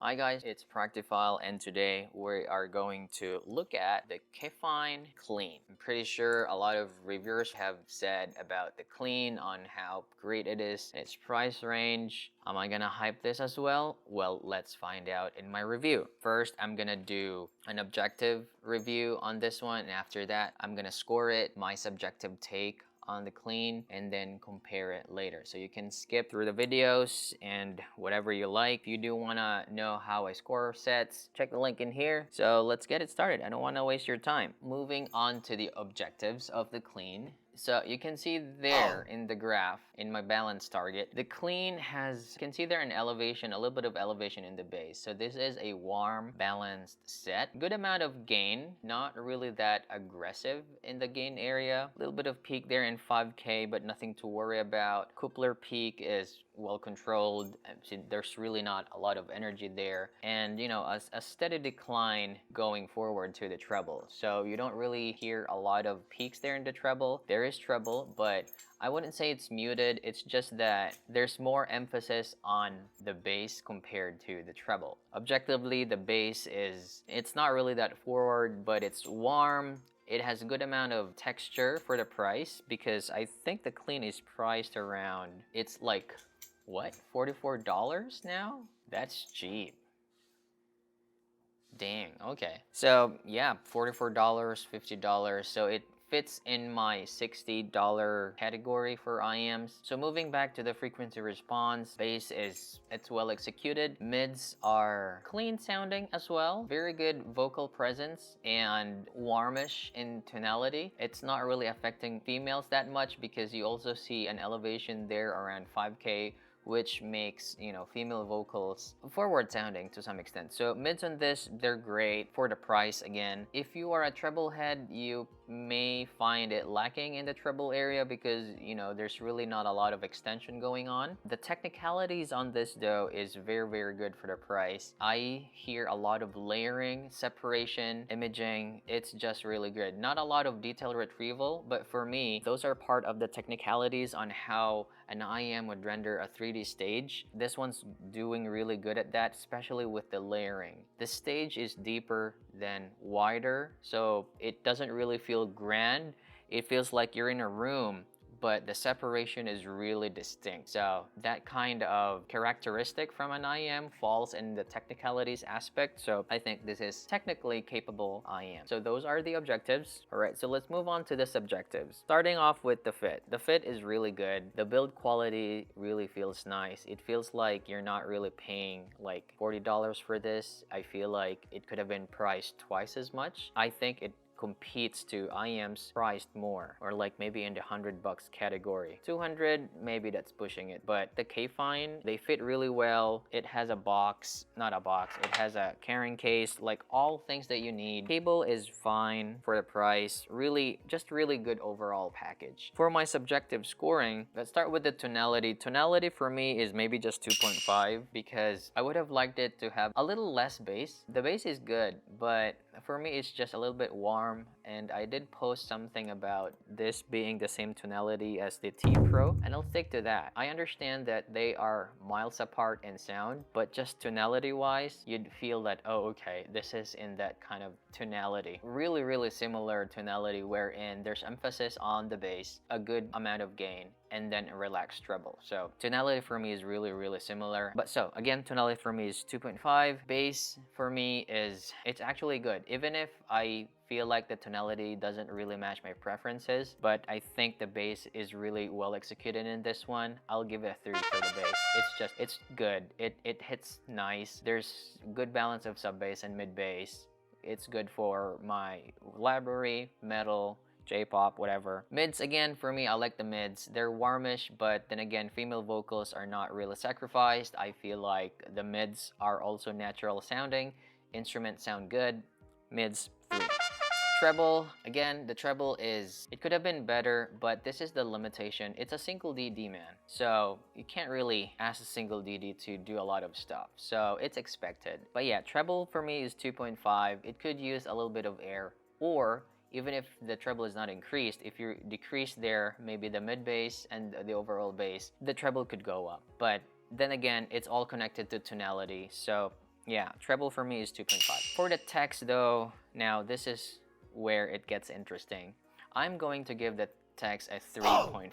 Hi guys, it's Practiphile and today we are going to look at the Kefine Klean. I'm pretty sure a lot of reviewers have said about the Klean on how great it is, its price range. Am I gonna hype this as well? Well, let's find out in my review. First, I'm gonna do an objective review on this one, and after that, I'm gonna score it, my subjective take on the Klean, and then compare it later. So you can skip through the videos and whatever you like. If you do want to know how I score sets, check the link in here. So let's get it started. I don't want to waste your time. Moving on to the objectives of the Klean. So you can see there in the graph in my balance target, the Klean has, you can see there an elevation, a little bit of elevation in the base. So this is a warm, balanced set. Good amount of gain, not really that aggressive in the gain area. A little bit of peak there in 5K, but nothing to worry about. Coupler peak is well controlled. There's really not a lot of energy there, and you know, a steady decline going forward to the treble. So you don't really hear a lot of peaks there in the treble. There is treble, but I wouldn't say it's muted. It's just that there's more emphasis on the bass compared to the treble. Objectively, the bass it's not really that forward, but it's warm. It has a good amount of texture for the price, because I think the Klean is priced around, it's like, what, $44 now? That's cheap. Dang, okay. So yeah, $44, $50. So it fits in my $60 category for IMs. So moving back to the frequency response, bass it's well executed. Mids are clean sounding as well. Very good vocal presence and warmish in tonality. It's not really affecting females that much, because you also see an elevation there around 5K, which makes, you know, female vocals forward sounding to some extent. So mids on this, they're great for the price. Again, if you are a treble head, you may find it lacking in the treble area, because you know, there's really not a lot of extension going on. The technicalities on this though is very good for the price. I hear a lot of layering, separation, imaging. It's just really good. Not a lot of detail retrieval, but for me, those are part of the technicalities on how an IM would render a 3D stage. This one's doing really good at that, especially with the layering. The stage is deeper than wider, so it doesn't really feel grand. It feels like you're in a room, but the separation is really distinct. So that kind of characteristic from an IM falls in the technicalities aspect. So I think this is technically capable IM. So those are the objectives. All right, so let's move on to the subjectives. Starting off with the fit. The fit is really good. The build quality really feels nice. It feels like you're not really paying like $40 for this. I feel like it could have been priced twice as much. I think it competes to IMs priced more, or like maybe in the $100 category. 200, maybe that's pushing it, but the Kefine, they fit really well. It has a box, not a box, it has a carrying case, like all things that you need. Cable is fine for the price. Really, just really good overall package. For my subjective scoring, let's start with the tonality. Tonality for me is maybe just 2.5, because I would have liked it to have a little less bass. The bass is good, but for me it's just a little bit warm, and I did post something about this being the same tonality as the T Pro, and I'll stick to that. I understand that they are miles apart in sound, but just tonality wise, you'd feel that, oh okay, this is in that kind of tonality. Really similar tonality, wherein there's emphasis on the bass, a good amount of gain, and then a relaxed treble. So tonality for me is really similar. But so again, tonality for me is 2.5. Bass for me is, it's actually good, even if I feel like the tonality doesn't really match my preferences, but I think the bass is really well executed in this one. I'll give it a 3 for the bass. It's good. It hits nice. There's good balance of sub bass and mid bass. It's good for my library, metal, J-pop, whatever. Mids, again, for me, I like the mids. They're warmish, but then again, female vocals are not really sacrificed. I feel like the mids are also natural sounding. Instruments sound good. Mids, 3. Treble, again, the treble is, it could have been better, but this is the limitation. It's a single DD, man. So you can't really ask a single DD to do a lot of stuff. So it's expected. But yeah, treble for me is 2.5. It could use a little bit of air, or even if the treble is not increased, if you decrease there, maybe the mid bass and the overall bass, the treble could go up. But then again, it's all connected to tonality. So Yeah, treble for me is 2.5. For the text though, now this is where it gets interesting. I'm going to give the text a 3.5.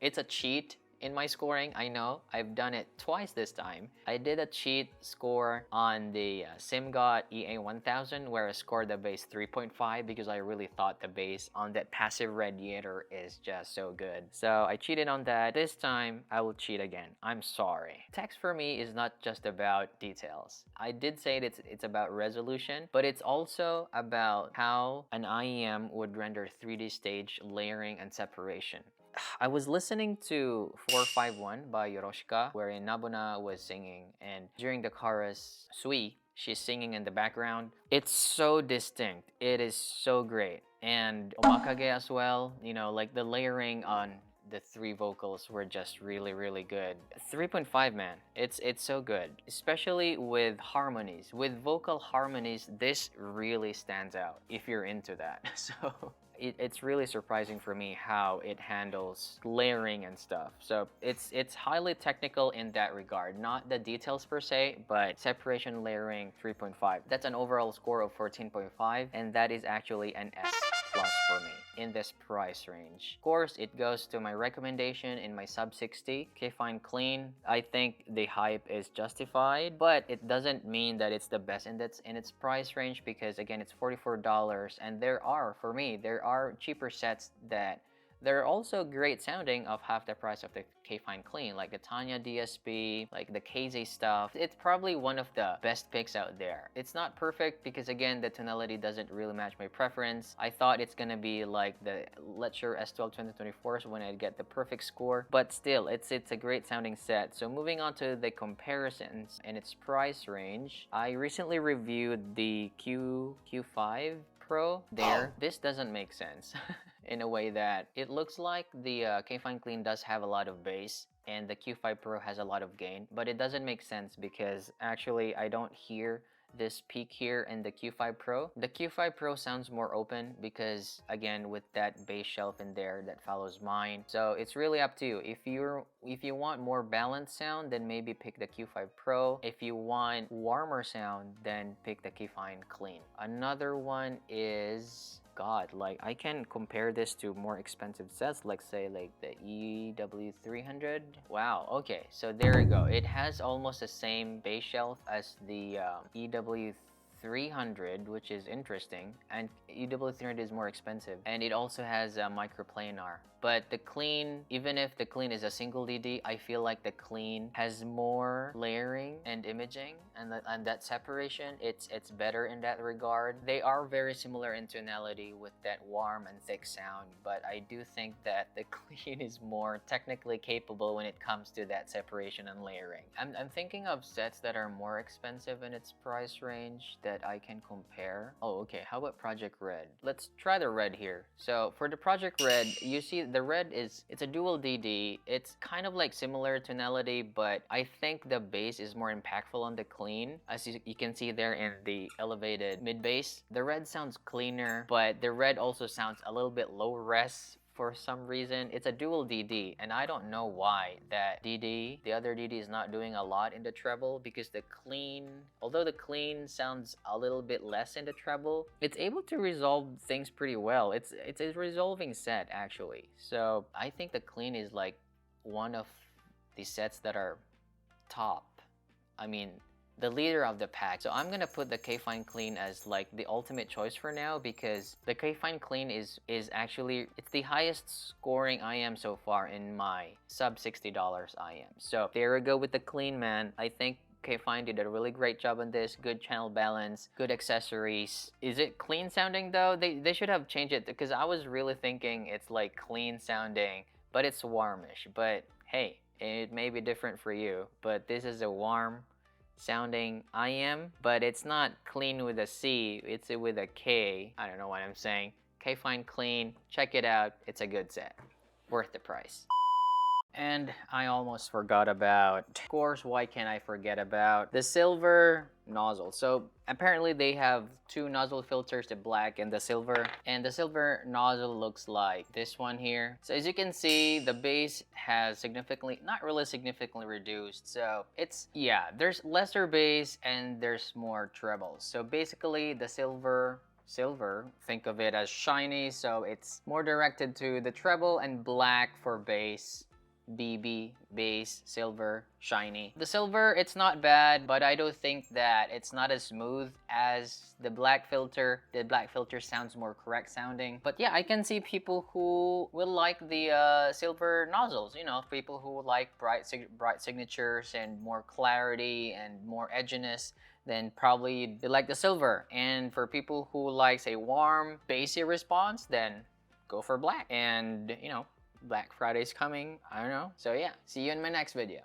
It's a cheat in my scoring, I know. I've done it twice this time. I did a cheat score on the SimGot EA1000 where I scored the bass 3.5 because I really thought the bass on that passive radiator is just so good. So I cheated on that. This time, I will cheat again. I'm sorry. Text for me is not just about details. I did say it's about resolution, but it's also about how an IEM would render 3D stage layering and separation. I was listening to 451 by Yorushika, wherein Nabuna was singing, and during the chorus, Sui, she's singing in the background. It's so distinct. It is so great. And Omakage as well, you know, like the layering on the three vocals were just really, really good. 3.5, man. It's so good. Especially with harmonies. With vocal harmonies, this really stands out if you're into that. So it's really surprising for me how it handles layering and stuff. So it's highly technical in that regard. Not the details per se, but separation, layering, 3.5. That's an overall score of 14.5, and that is actually an S plus for me in this price range. Of course, it goes to my recommendation in my sub 60, Kefine Klean. I think the hype is justified, but it doesn't mean that it's the best in its price range because again, it's $44, and for me, there are cheaper sets that they're also great sounding of half the price of the Kefine Klean, like the Tanya DSP, like the KZ stuff. It's probably one of the best picks out there. It's not perfect because again, the tonality doesn't really match my preference. I thought it's gonna be like the Lecture S12 2024 when I get the perfect score, but still, it's a great sounding set. So moving on to the comparisons and its price range, I recently reviewed the Q5 Pro there. This doesn't make sense. In a way that it looks like the Kefine Klean does have a lot of bass and the Q5 Pro has a lot of gain, but it doesn't make sense because actually I don't hear this peak here in the Q5 Pro. The Q5 Pro sounds more open because again with that bass shelf in there that follows mine. So it's really up to you. If you want more balanced sound, then maybe pick the Q5 Pro. If you want warmer sound, then pick the Kefine Klean. Another one is like I can compare this to more expensive sets, like say like the EW300. Wow, okay, so there you go. It has almost the same bass shelf as the EW300, which is interesting, and EW300 is more expensive, and it also has a microplanar. But the Klean, even if the Klean is a single DD, I feel like the Klean has more layering and imaging, and that separation, it's better in that regard. They are very similar in tonality with that warm and thick sound, but I do think that the Klean is more technically capable when it comes to that separation and layering. I'm thinking of sets that are more expensive in its price range that I can compare. Oh, okay, how about Project Red? Let's try the Red here. So for the Project Red, you see the Red it's a dual DD. It's kind of like similar tonality, but I think the bass is more impactful on the Klean, as you can see there in the elevated mid bass. The Red sounds cleaner, but the Red also sounds a little bit low res for some reason. It's a dual DD, and I don't know why that the other DD is not doing a lot in the treble, because the Klean, although the Klean sounds a little bit less in the treble, it's able to resolve things pretty well. It's a resolving set actually. So I think the Klean is like one of the sets that are top. I mean, the leader of the pack. So I'm gonna put the Kefine Klean as like the ultimate choice for now, because the Kefine Klean is actually, it's the highest scoring IM so far in my sub $60 IM. So there we go with the Klean, man. I think Kefine did a really great job on this. Good channel balance, good accessories. Is it clean sounding though? They should have changed it, because I was really thinking it's like clean sounding, but it's warmish. But hey, it may be different for you, but this is a warm sounding IM, but it's not clean with a C, it's with a K. I don't know what I'm saying. Kefine Klean, check it out. It's a good set, worth the price. And I almost forgot about, of course, why can't I forget about the silver nozzle? So apparently they have two nozzle filters, the black and the silver. And the silver nozzle looks like this one here. So as you can see, the bass has significantly, not really significantly reduced. So it's, yeah, there's lesser bass and there's more trebles. So basically the silver, think of it as shiny, so it's more directed to the treble, and black for bass. BB, bass, silver, shiny. The silver, it's not bad, but I do think that it's not as smooth as the black filter. The black filter sounds more correct sounding. But yeah, I can see people who will like the silver nozzles. You know, people who like bright signatures and more clarity and more edginess, then probably they like the silver. And for people who likes a warm, bassy response, then go for black. And, you know, Black Friday's coming. I don't know. So yeah, see you in my next video.